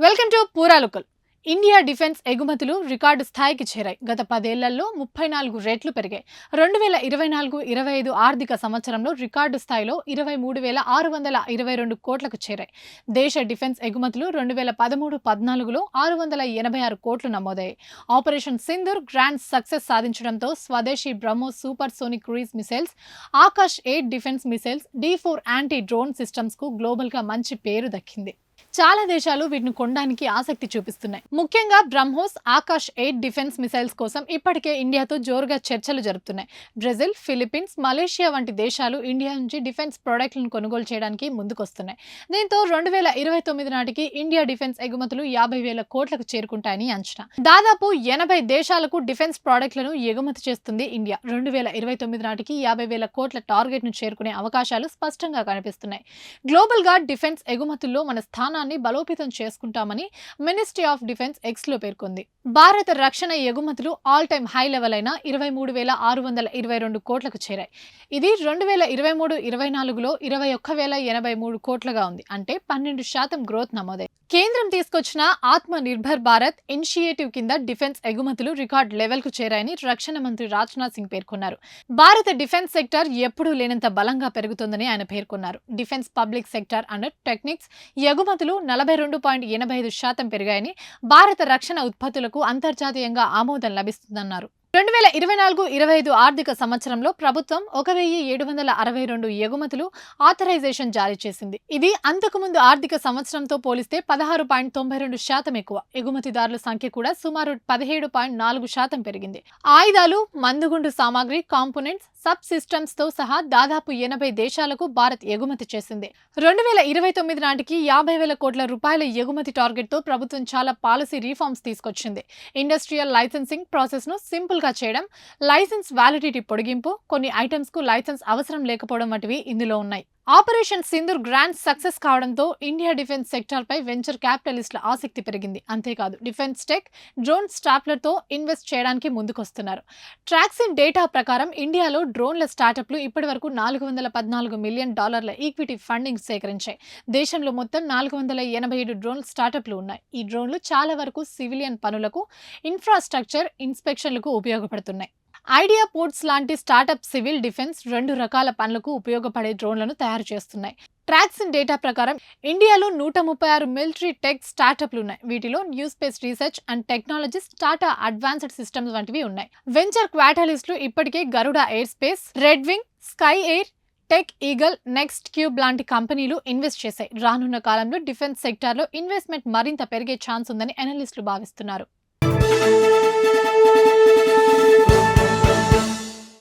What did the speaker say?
Welcome to పూరాలుకల్. India defence ఎగుమతులు record స్థాయికి చేరాయి. గత 10 ఏళ్లలో 34 రెట్లు పెరిగాయి. 2024-25 ఆర్థిక సంవత్సరంలో రికార్డు స్థాయిలో 23,622 కోట్లకు చేరాయి. దేశ డిఫెన్స్ ఎగుమతులు 2013-14లో 686 కోట్లు నమోదయ్యాయి. ఆపరేషన్ సింధూర్ గ్రాండ్ సక్సెస్ సాధించడంతో స్వదేశీ BrahMos super sonic cruise missiles, Akash 8 defence missiles, D4 anti drone systems కు గ్లోబల్ గా మంచి పేరు దక్కింది. చాలా దేశాలు వీటిని కొనడానికి ఆసక్తి చూపిస్తున్నాయి. ముఖ్యంగా బ్రహ్మోస్, ఆకాష్ 8 డిఫెన్స్ మిసైల్స్ కోసం ఇప్పటికే ఇండియాతో జోరుగా చర్చలు జరుపుతున్నాయి. బ్రెజిల్, ఫిలిప్పీన్స్, మలేషియా వంటి దేశాలు ఇండియా నుంచి డిఫెన్స్ ప్రొడక్ట్లను కొనుగోలు చేయడానికి ముందుకొస్తున్నాయి. దీంతో 2029 నాటికి ఇండియా డిఫెన్స్ ఎగుమతులు 50,000 కోట్లకు చేరుకుంటాయని అంచనా. దాదాపు 80 దేశాలకు డిఫెన్స్ ప్రొడక్ట్లను ఎగుమతి చేస్తుంది ఇండియా. 2029 నాటికి 50,000 కోట్ల టార్గెట్ ను చేరుకునే అవకాశాలు స్పష్టంగా కనిపిస్తున్నాయి. గ్లోబల్ గా డిఫెన్స్ ఎగుమతుల్లో మన స్థానాన్ని బలోపేతం చేసుకుంటామని మినిస్ట్రీ ఆఫ్ డిఫెన్స్ ఎక్స్ లో పేర్కొంది. భారత రక్షణ ఎగుమతులు ఆల్ టైమ్ హై లెవెల్ అయిన 23,622 కోట్లకు చేరాయి. ఇది 2023-24లో 21,083 కోట్లుగా ఉంది. అంటే 12% గ్రోత్ నమోదైంది. కేంద్రం తీసుకొచ్చిన ఆత్మ నిర్భర్ భారత్ ఇనిషియేటివ్ కింద డిఫెన్స్ ఎగుమతులు రికార్డ్ లెవెల్ కు చేరాయని రక్షణ మంత్రి రాజ్నాథ్ సింగ్ పేర్కొన్నారు. భారత డిఫెన్స్ సెక్టర్ ఎప్పుడూ లేనంత బలంగా పెరుగుతుందని ఆయన పేర్కొన్నారు. Defence public sector and techniques ఎగుమతులు 42.85% పెరిగాయని, భారత రక్షణ ఉత్పత్తులకు అంతర్జాతీయంగా ఆమోదం లభిస్తుందన్నారు. 2024-25 ఆర్థిక సంవత్సరంలో ప్రభుత్వం 1,762 ఎగుమతులు ఆథరైజేషన్ జారీ చేసింది. ఇది అంతకుముందు ఆర్థిక సంవత్సరంతో పోలిస్తే 16.92% ఎక్కువ. ఎగుమతిదారుల సంఖ్య కూడా సుమారు 17.4% పెరిగింది. ఆయుధాలు, మందుగుండు సామాగ్రి, కాంపోనెంట్స్, సబ్ సిస్టమ్స్ తో సహా దాదాపు 80 దేశాలకు భారత్ ఎగుమతి చేసింది. 2029 నాటికి 50,000 కోట్ల రూపాయల ఎగుమతి టార్గెట్ తో ప్రభుత్వం చాలా పాలసీ రిఫార్మ్స్ తీసుకొచ్చింది. ఇండస్ట్రియల్ లైసెన్సింగ్ ప్రాసెస్ ను సింపుల్ గా చేయడం, లైసెన్స్ వ్యాలిడిటీ పొడిగింపు, కొన్ని ఐటమ్స్ కు లైసెన్స్ అవసరం లేకపోవడం వంటివి ఇందులో ఉన్నాయి. ఆపరేషన్ సింధూర్ గ్రాండ్ సక్సెస్ కావడంతో ఇండియా డిఫెన్స్ సెక్టార్ పై వెంచర్ క్యాపిటలిస్టుల ఆసక్తి పెరిగింది. అంతేకాదు డిఫెన్స్ టెక్, డ్రోన్ స్టార్ట్లతో ఇన్వెస్ట్ చేయడానికి ముందుకొస్తున్నారు. ట్రాక్సిన్ డేటా ప్రకారం ఇండియాలో డ్రోన్ల స్టార్టప్లు ఇప్పటి వరకు $414 మిలియన్ ఈక్విటీ ఫండింగ్ సేకరించాయి. దేశంలో మొత్తం 487 డ్రోన్ స్టార్టప్లు ఉన్నాయి. ఈ డ్రోన్లు చాలా వరకు సివిలియన్ పనులకు, ఇన్ఫ్రాస్ట్రక్చర్ ఇన్స్పెక్షన్లకు ఉపయోగపడుతున్నాయి. ఐడియా పోర్ట్స్ లాంటి స్టార్టప్ సివిల్ డిఫెన్స్ 2 రకాల పనులకు ఉపయోగపడే డ్రోన్లను తయారు చేస్తున్నాయి. ట్రాక్సిన్ డేటా ప్రకారం ఇండియాలో 136 మిలిటరీ టెక్ స్టార్టప్లు ఉన్నాయి. వీటిలో new space research and technologies, Tata advanced systems వంటివి ఉన్నాయి. వెంచర్ క్వాటలిస్టులు ఇప్పటికే Garuda aerospace, red wing, sky air, tech eagle, next cube లాంటి కంపెనీలు ఇన్వెస్ట్ చేశాయి. రానున్న కాలంలో డిఫెన్స్ సెక్టార్లో ఇన్వెస్ట్మెంట్ మరింత పెరిగే ఛాన్స్ ఉందని అనలిస్టులు భావిస్తున్నారు.